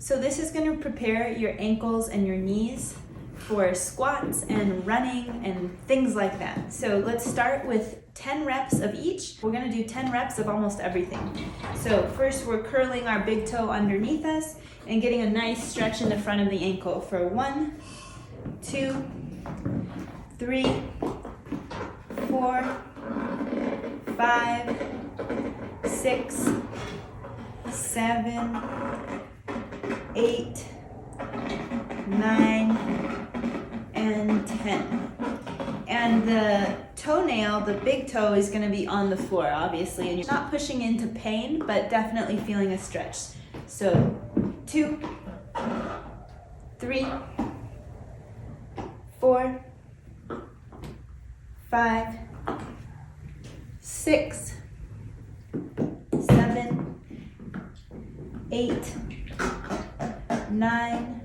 So this is going to prepare your ankles and your knees for squats and running and things like that. So let's start with 10 reps of each. We're going to do 10 reps of almost everything. So first we're curling our big toe underneath us and getting a nice stretch in the front of the ankle for 1, 2, 3, 4, 5, 6, 7, 8, 9, and 10. And the toenail, the big toe, is going to be on the floor, obviously, and you're not pushing into pain, but definitely feeling a stretch. So 2, 3, 4, 5, 6, 7, 8, 9,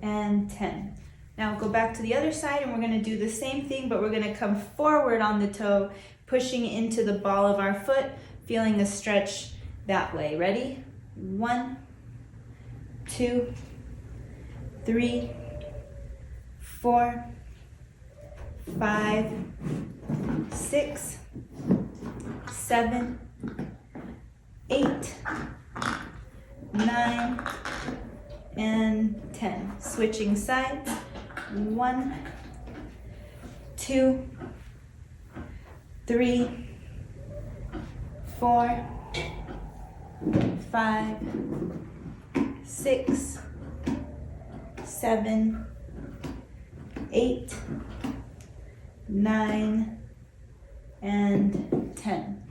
and 10. Now go back to the other side and we're going to do the same thing, but we're going to come forward on the toe, pushing into the ball of our foot, feeling a stretch that way. Ready? 1, 2, 3, 4, 5, 6, 7, 8, 9, and 10. Switching sides. 1, 2, 3, 4, 5, 6, 7, 8, 9, and 10.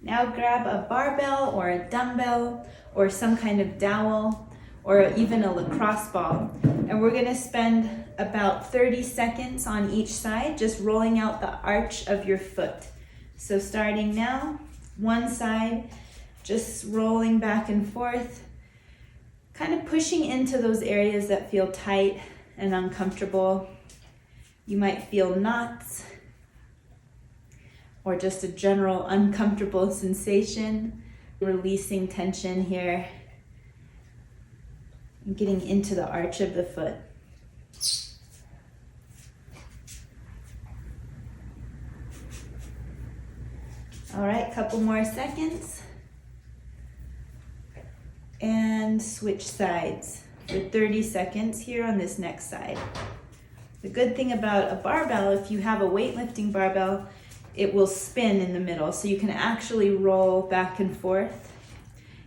Now grab a barbell or a dumbbell or some kind of dowel or even a lacrosse ball, and we're going to spend about 30 seconds on each side just rolling out the arch of your foot. So starting now, one side, just rolling back and forth, kind of pushing into those areas that feel tight and uncomfortable. You might feel knots or just a general uncomfortable sensation. Releasing tension here and getting into the arch of the foot. All right, couple more seconds. And switch sides for 30 seconds here on this next side. The good thing about a barbell, if you have a weightlifting barbell, it will spin in the middle, so you can actually roll back and forth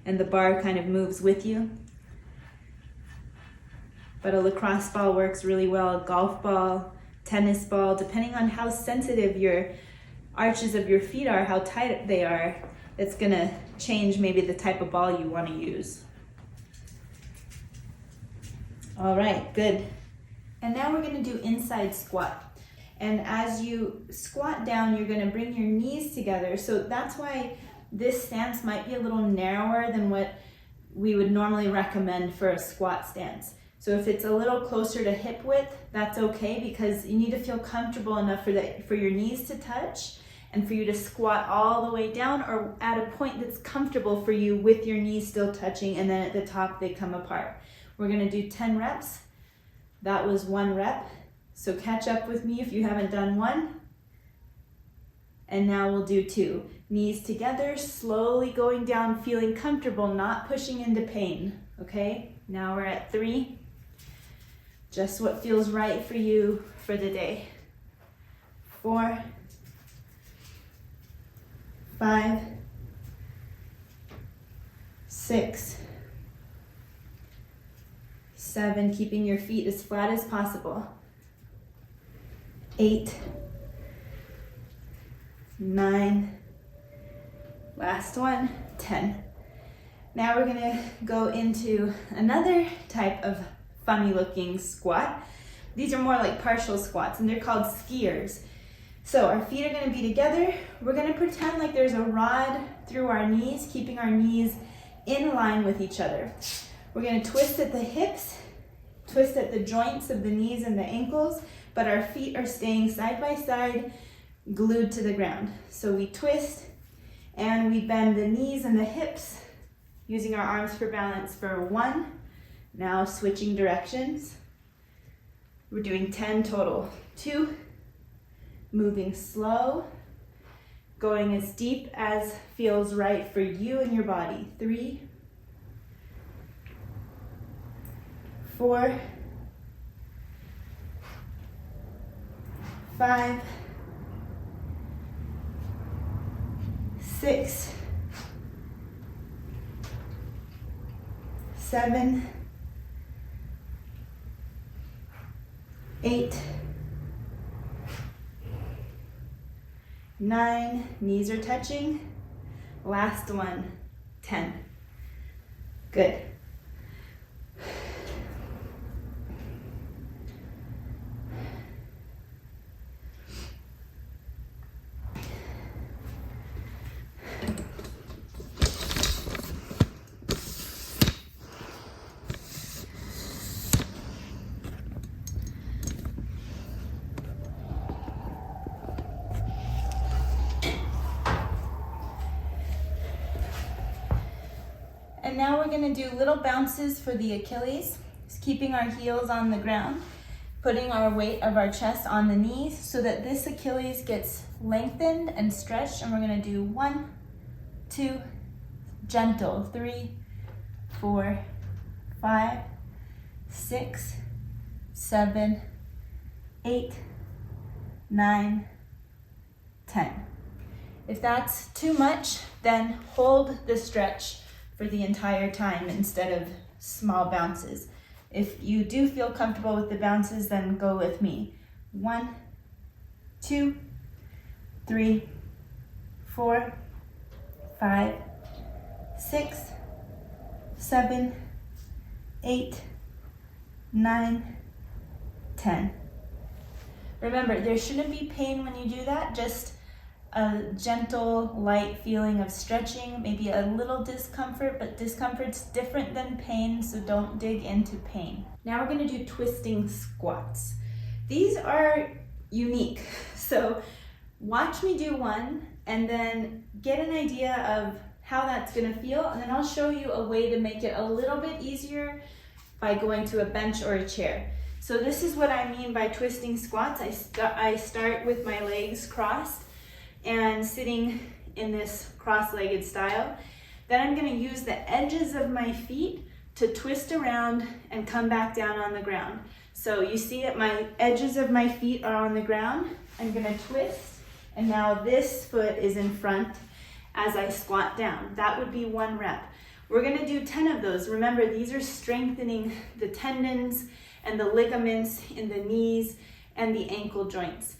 and the bar kind of moves with you. But a lacrosse ball works really well, a golf ball, tennis ball, depending on how sensitive your arches of your feet are, how tight they are, it's gonna change maybe the type of ball you wanna use. All right, good. And now we're gonna do inside squat. And as you squat down, you're gonna bring your knees together. So that's why this stance might be a little narrower than what we would normally recommend for a squat stance. So if it's a little closer to hip width, that's okay, because you need to feel comfortable enough for your knees to touch and for you to squat all the way down or at a point that's comfortable for you with your knees still touching, and then at the top they come apart. We're gonna do 10 reps. That was 1 rep. So catch up with me if you haven't done 1. And now we'll do 2. Knees together, slowly going down, feeling comfortable, not pushing into pain, okay? Now we're at 3. Just what feels right for you for the day. 4, 5, 6, 7, keeping your feet as flat as possible. 8, 9, last one, 10. Now we're gonna go into another type of funny looking squat. These are more like partial squats and they're called skiers. So our feet are gonna be together. We're gonna pretend like there's a rod through our knees, keeping our knees in line with each other. We're gonna twist at the hips, twist at the joints of the knees and the ankles, but our feet are staying side by side, glued to the ground. So we twist and we bend the knees and the hips. using our arms for balance for 1. Now switching directions. We're doing 10 total. 2, moving slow, going as deep as feels right for you and your body. 3, 4, 5, 6, 7, 8, 9, knees are touching. Last one, 10. Good. And now we're going to do little bounces for the Achilles, just keeping our heels on the ground, putting our weight of our chest on the knees so that this Achilles gets lengthened and stretched. And we're going to do 1, 2, gentle, 3, 4, 5, 6, 7, 8, 9, 10. If that's too much, then hold the stretch for the entire time instead of small bounces. If you do feel comfortable with the bounces, then go with me. 1, 2, 3, 4, 5, 6, 7, 8, 9, 10. Remember, there shouldn't be pain when you do that, just a gentle, light feeling of stretching, maybe a little discomfort, but discomfort's different than pain, so don't dig into pain. Now we're going to do twisting squats. These are unique, so watch me do one and then get an idea of how that's going to feel, and then I'll show you a way to make it a little bit easier by going to a bench or a chair. So this is what I mean by twisting squats. I start with my legs crossed and sitting in this cross-legged style. Then I'm going to use the edges of my feet to twist around and come back down on the ground. So you see that my edges of my feet are on the ground. I'm going to twist, and now this foot is in front as I squat down. That would be 1 rep. We're going to do 10 of those. Remember, these are strengthening the tendons and the ligaments in the knees and the ankle joints.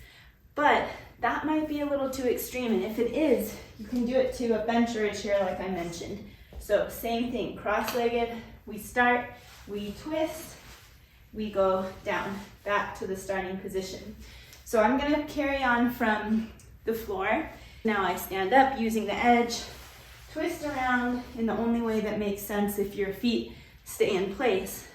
But that might be a little too extreme, and if it is, you can do it to a bench or a chair like I mentioned. So same thing, cross-legged, we start, we twist, we go down, back to the starting position. So I'm gonna carry on from the floor. Now I stand up using the edge, twist around in the only way that makes sense if your feet stay in place,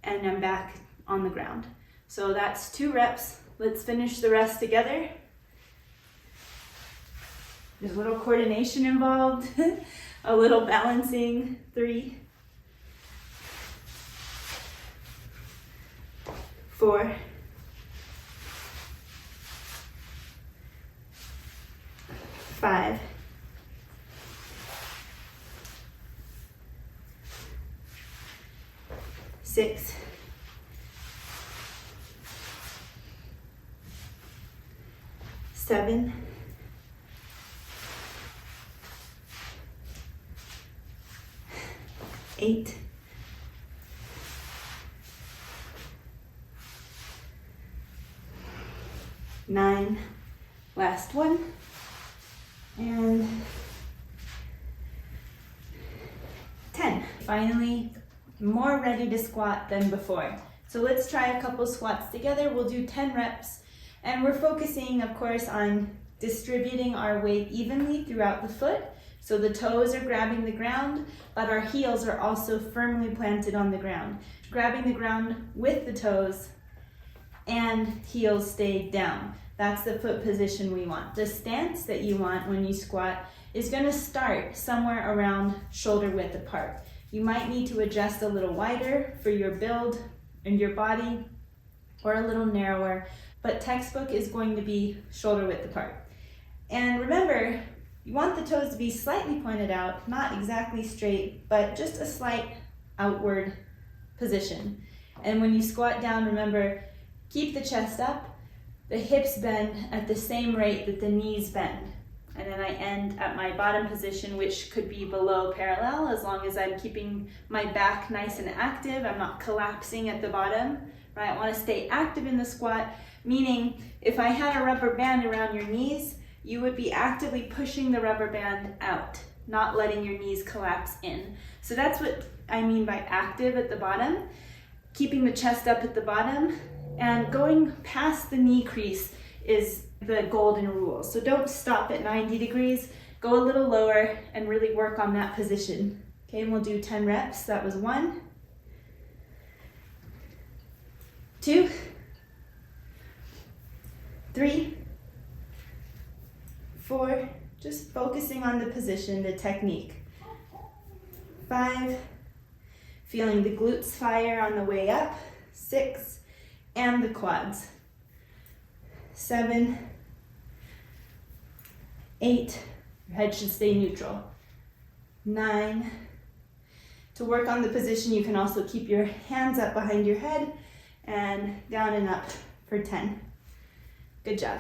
and I'm back on the ground. So that's 2 reps. Let's finish the rest together. There's a little coordination involved, a little balancing. 3, 4, 5, 6, 7, 8, 9, last one, and 10. Finally, more ready to squat than before. So let's try a couple squats together. We'll do 10 reps, and we're focusing, of course, on distributing our weight evenly throughout the foot. So the toes are grabbing the ground, but our heels are also firmly planted on the ground. Grabbing the ground with the toes and heels stay down. That's the foot position we want. The stance that you want when you squat is going to start somewhere around shoulder width apart. You might need to adjust a little wider for your build and your body, or a little narrower, but textbook is going to be shoulder width apart. And remember, you want the toes to be slightly pointed out, not exactly straight, but just a slight outward position. And when you squat down, remember, keep the chest up, the hips bend at the same rate that the knees bend. And then I end at my bottom position, which could be below parallel, as long as I'm keeping my back nice and active. I'm not collapsing at the bottom, right? I want to stay active in the squat, meaning if I had a rubber band around your knees, you would be actively pushing the rubber band out, not letting your knees collapse in. So that's what I mean by active at the bottom, keeping the chest up at the bottom, and going past the knee crease is the golden rule. So don't stop at 90 degrees, go a little lower and really work on that position. Okay, and we'll do 10 reps. That was 1, 2, 3, 4, just focusing on the position, the technique. 5, feeling the glutes fire on the way up. 6, and the quads. 7, 8, your head should stay neutral. 9, to work on the position, you can also keep your hands up behind your head and down and up for 10. Good job.